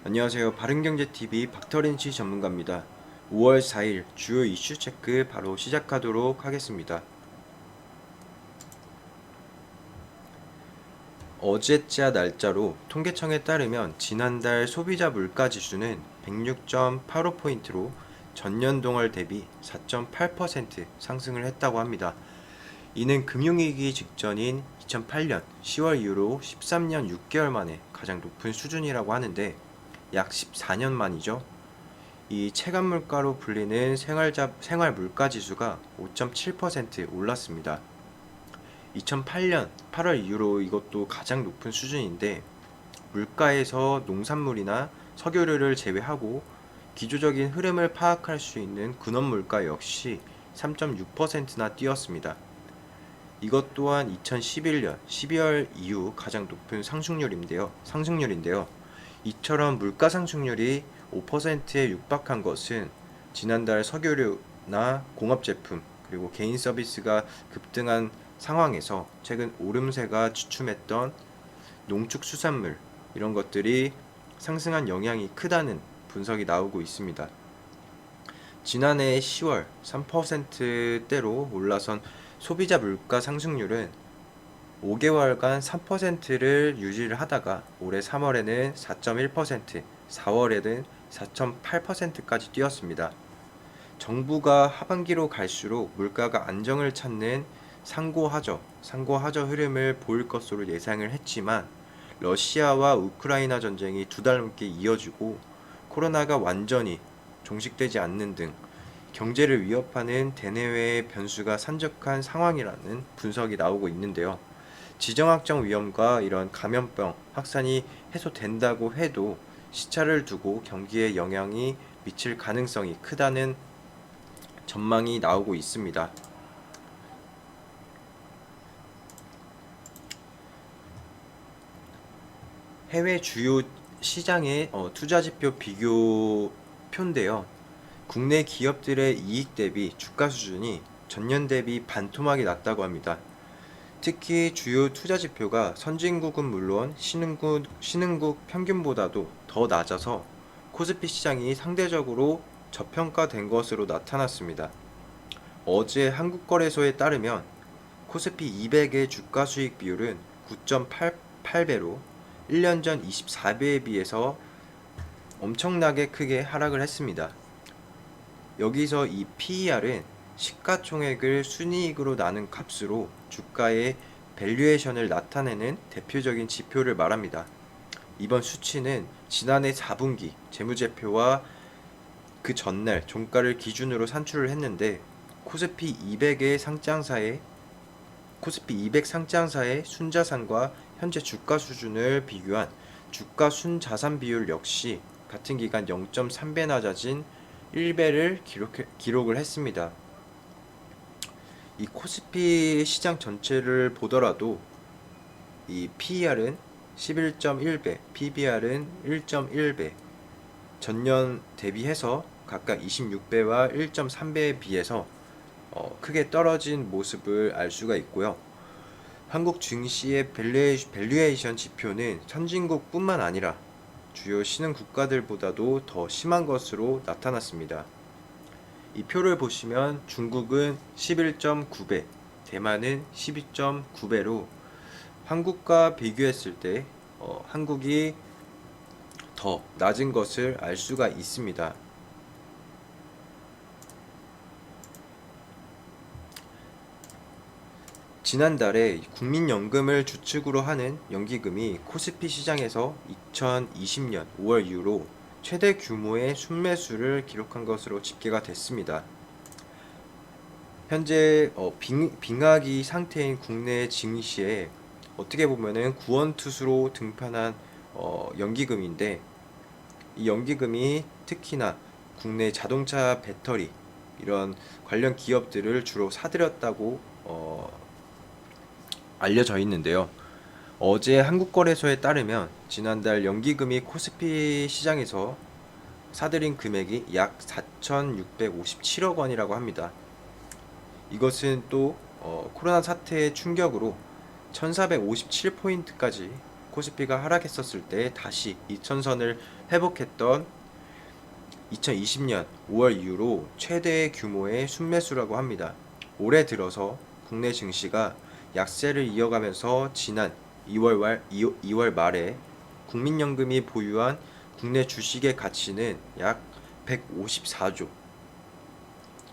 안녕하세요. 바른경제TV 박터린치 전문가입니다. 5월 4일 주요 이슈 체크 바로 시작하도록 하겠습니다. 어제자 날짜로 통계청에 따르면 지난달 소비자 물가 지수는 106.85포인트로 전년 동월 대비 4.8% 상승을 했다고 합니다. 이는 금융위기 직전인 2008년 10월 이후로 13년 6개월 만에 가장 높은 수준이라고 하는데 약 14년 만이죠. 이 체감 물가로 불리는 생활 물가 지수가 5.7% 올랐습니다. 2008년 8월 이후로 이것도 가장 높은 수준인데 물가에서 농산물이나 석유류를 제외하고 기초적인 흐름을 파악할 수 있는 근원 물가 역시 3.6%나 뛰었습니다. 이것 또한 2011년 12월 이후 가장 높은 상승률인데요. 이처럼 물가 상승률이 5%에 육박한 것은 지난달 석유류나 공업제품 그리고 개인 서비스가 급등한 상황에서 최근 오름세가 주춤했던 농축수산물 이런 것들이 상승한 영향이 크다는 분석이 나오고 있습니다. 지난해 10월 3%대로 올라선 소비자 물가 상승률은 5개월간 3%를 유지를 하다가 올해 3월에는 4.1%, 4월에는 4.8%까지 뛰었습니다. 정부가 하반기로 갈수록 물가가 안정을 찾는 상고하저 흐름을 보일 것으로 예상을 했지만 러시아와 우크라이나 전쟁이 2달 넘게 이어지고 코로나가 완전히 종식되지 않는 등 경제를 위협하는 대내외의 변수가 산적한 상황이라는 분석이 나오고 있는데요. 지정학적 위험과 이런 감염병 확산이 해소된다고 해도 시차를 두고 경기에 영향이 미칠 가능성이 크다는 전망이 나오고 있습니다. 해외 주요 시장의 투자지표 비교표인데요. 국내 기업들의 이익 대비 주가 수준이 전년 대비 반토막이 났다고 합니다. 특히 주요 투자 지표가 선진국은 물론 신흥국 평균보다도 더 낮아서 코스피 시장이 상대적으로 저평가된 것으로 나타났습니다. 어제 한국거래소에 따르면 코스피 200의 주가 수익 비율은 9.88배로 1년 전 24배에 비해서 엄청나게 크게 하락을 했습니다. 여기서 이 PER은 시가총액을 순이익으로 나눈 값으로 주가의 밸류에이션을 나타내는 대표적인 지표를 말합니다. 이번 수치는 지난해 4분기 재무제표와 그 전날 종가를 기준으로 산출을 했는데 코스피 200 상장사의 순자산과 현재 주가 수준을 비교한 주가 순자산 비율 역시 같은 기간 0.3배 낮아진 1배를 기록을 했습니다. 이 코스피 시장 전체를 보더라도 이 PER은 11.1배, PBR은 1.1배, 전년 대비해서 각각 26배와 1.3배에 비해서 크게 떨어진 모습을 알 수가 있고요. 한국 증시의 밸류에이션 지표는 선진국뿐만 아니라 주요 신흥 국가들보다도 더 심한 것으로 나타났습니다. 이 표를 보시면 중국은 11.9배, 대만은 12.9배로 한국과 비교했을 때 한국이 더 낮은 것을 알 수가 있습니다. 지난달에 국민연금을 주축으로 하는 연기금이 코스피 시장에서 2020년 5월 이후로 최대 규모의 순매수를 기록한 것으로 집계가 됐습니다. 현재 빙하기 상태인 국내 증시에 어떻게 보면은 구원투수로 등판한 연기금인데 이 연기금이 특히나 국내 자동차 배터리 이런 관련 기업들을 주로 사들였다고 알려져 있는데요. 어제 한국거래소에 따르면 지난달 연기금이 코스피 시장에서 사들인 금액이 약 4,657억 원이라고 합니다. 이것은 또 코로나 사태의 충격으로 1,457포인트까지 코스피가 하락했었을 때 다시 2000선을 회복했던 2020년 5월 이후로 최대 규모의 순매수라고 합니다. 올해 들어서 국내 증시가 약세를 이어가면서 지난 2월 말에 국민연금이 보유한 국내 주식의 가치는 약 154조,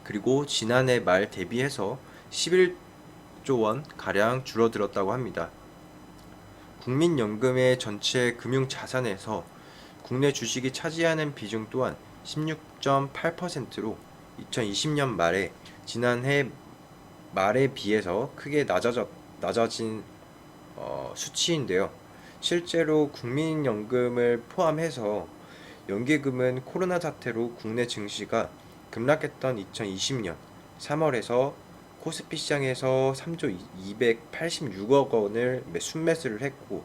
그리고 지난해 말 대비해서 11조 원 가량 줄어들었다고 합니다. 국민연금의 전체 금융자산에서 국내 주식이 차지하는 비중 또한 16.8%로 2020년 말에 지난해 말에 비해서 크게 낮아진 수치인데요. 실제로 국민연금을 포함해서 연기금은 코로나 사태로 국내 증시가 급락했던 2020년 3월에서 코스피 시장에서 3조 286억 원을 순매수를 했고,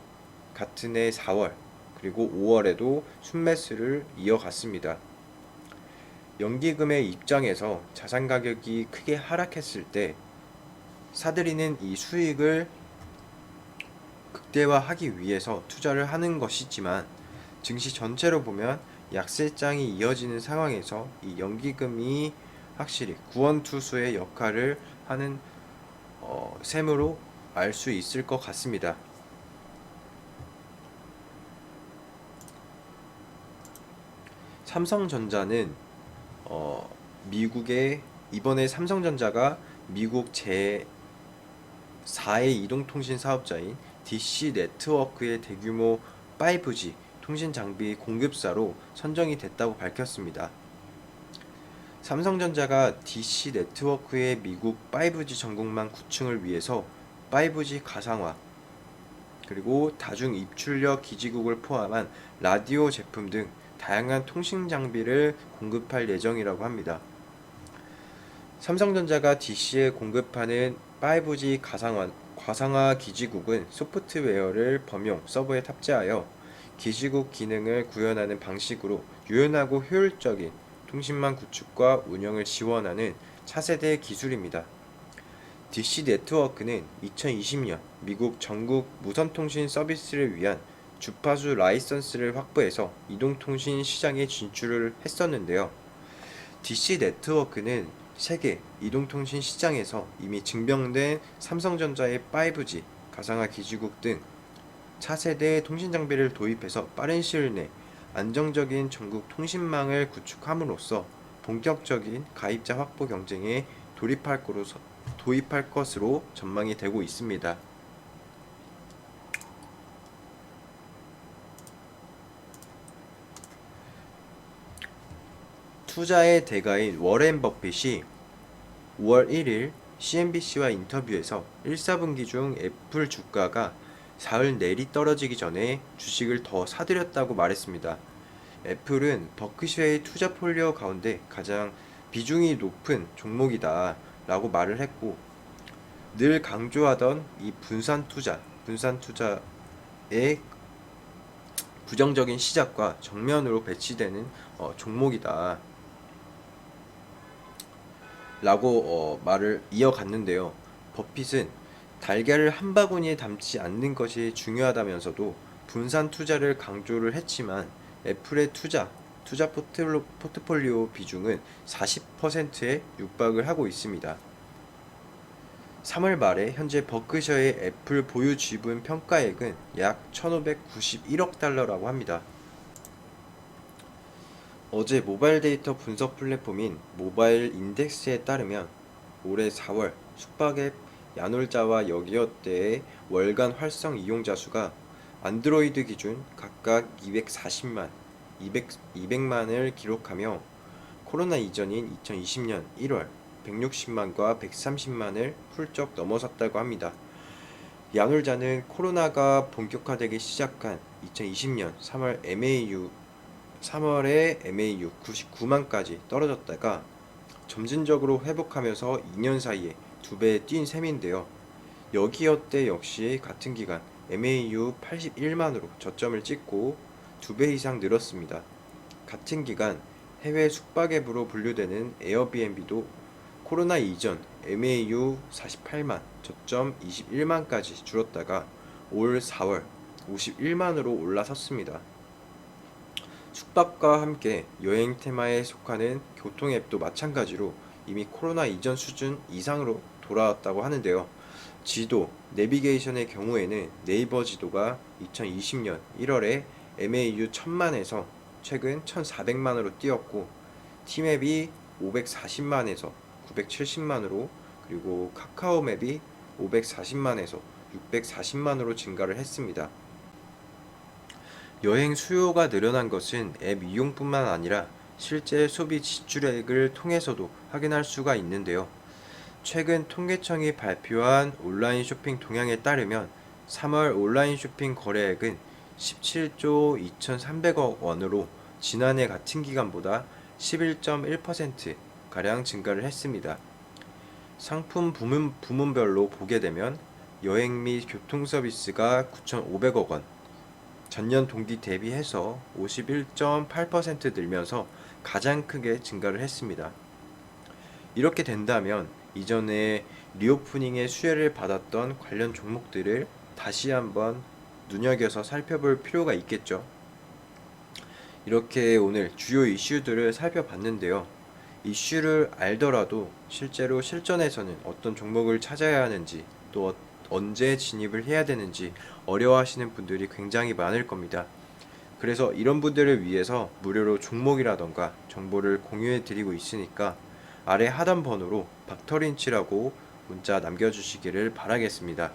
같은 해 4월 그리고 5월에도 순매수를 이어갔습니다. 연기금의 입장에서 자산 가격이 크게 하락했을 때 사들이는 이 수익을 극대화하기 위해서 투자를 하는 것이지만, 증시 전체로 보면 약세장이 이어지는 상황에서 이 연기금이 확실히 구원투수의 역할을 하는 셈으로 알 수 있을 것 같습니다. 삼성전자는 미국의 이번에 삼성전자가 미국 제 4의 이동통신 사업자인 DC 네트워크의 대규모 5G 통신 장비 공급사로 선정이 됐다고 밝혔습니다. 삼성전자가 DC 네트워크의 미국 5G 전국망 구축을 위해서 5G 가상화 그리고 다중 입출력 기지국을 포함한 라디오 제품 등 다양한 통신 장비를 공급할 예정이라고 합니다. 삼성전자가 DC에 공급하는 5G 가상화 기지국은 소프트웨어를 범용 서버에 탑재하여 기지국 기능을 구현하는 방식으로 유연하고 효율적인 통신망 구축과 운영을 지원하는 차세대 기술입니다. DC 네트워크는 2020년 미국 전국 무선통신 서비스를 위한 주파수 라이선스를 확보해서 이동통신 시장에 진출을 했었는데요. DC 네트워크는 세계 이동통신 시장에서 이미 증명된 삼성전자의 5G 가상화 기지국 등 차세대 통신 장비를 도입해서 빠른 시일 내 안정적인 전국 통신망을 구축함으로써 본격적인 가입자 확보 경쟁에 도입할 것으로 전망이 되고 있습니다. 투자의 대가인 워렌 버핏이 5월 1일 CNBC와 인터뷰에서 1사분기 중 애플 주가가 사흘 내리 떨어지기 전에 주식을 더 사들였다고 말했습니다. 애플은 버크셔의 투자 폴리오 가운데 가장 비중이 높은 종목이다 라고 말을 했고, 늘 강조하던 이 분산 투자의 부정적인 시작과 정면으로 배치되는 종목이다 라고 말을 이어갔는데요. 버핏은 달걀을 한 바구니에 담지 않는 것이 중요하다면서도 분산 투자를 강조를 했지만, 애플의 투자 포트폴리오 비중은 40%에 육박을 하고 있습니다. 3월 말에 현재 버크셔의 애플 보유 지분 평가액은 약 1,591억 달러라고 합니다. 어제 모바일 데이터 분석 플랫폼인 모바일 인덱스에 따르면 올해 4월 숙박앱 야놀자와 여기어때의 월간 활성 이용자 수가 안드로이드 기준 각각 240만, 200만을 기록하며 코로나 이전인 2020년 1월 160만과 130만을 훌쩍 넘어섰다고 합니다. 야놀자는 코로나가 본격화되기 시작한 2020년 3월에 MAU 99만까지 떨어졌다가 점진적으로 회복하면서 2년 사이에 2배 뛴 셈인데요. 여기어때 역시 같은 기간 MAU 81만으로 저점을 찍고 2배 이상 늘었습니다. 같은 기간 해외 숙박앱으로 분류되는 에어비앤비도 코로나 이전 MAU 48만, 저점 21만까지 줄었다가 올 4월 51만으로 올라섰습니다. 숙박과 함께 여행 테마에 속하는 교통 앱도 마찬가지로 이미 코로나 이전 수준 이상으로 돌아왔다고 하는데요. 지도, 내비게이션의 경우에는 네이버 지도가 2020년 1월에 MAU 1000만에서 최근 1400만으로 뛰었고, 티맵이 540만에서 970만으로, 그리고 카카오맵이 540만에서 640만으로 증가를 했습니다. 여행 수요가 늘어난 것은 앱 이용뿐만 아니라 실제 소비 지출액을 통해서도 확인할 수가 있는데요. 최근 통계청이 발표한 온라인 쇼핑 동향에 따르면 3월 온라인 쇼핑 거래액은 17조 2,300억 원으로 지난해 같은 기간보다 11.1%가량 증가를 했습니다. 상품 부문별로 보게 되면 여행 및 교통 서비스가 9,500억 원, 전년 동기 대비해서 51.8% 늘면서 가장 크게 증가를 했습니다. 이렇게 된다면 이전에 리오프닝의 수혜를 받았던 관련 종목들을 다시 한번 눈여겨서 살펴볼 필요가 있겠죠. 이렇게 오늘 주요 이슈들을 살펴봤는데요. 이슈를 알더라도 실제로 실전에서는 어떤 종목을 찾아야 하는지, 또 언제 진입을 해야 되는지 어려워하시는 분들이 굉장히 많을 겁니다. 그래서 이런 분들을 위해서 무료로 종목이라던가 정보를 공유해 드리고 있으니까 아래 하단 번호로 닥터린치라고 문자 남겨주시기를 바라겠습니다.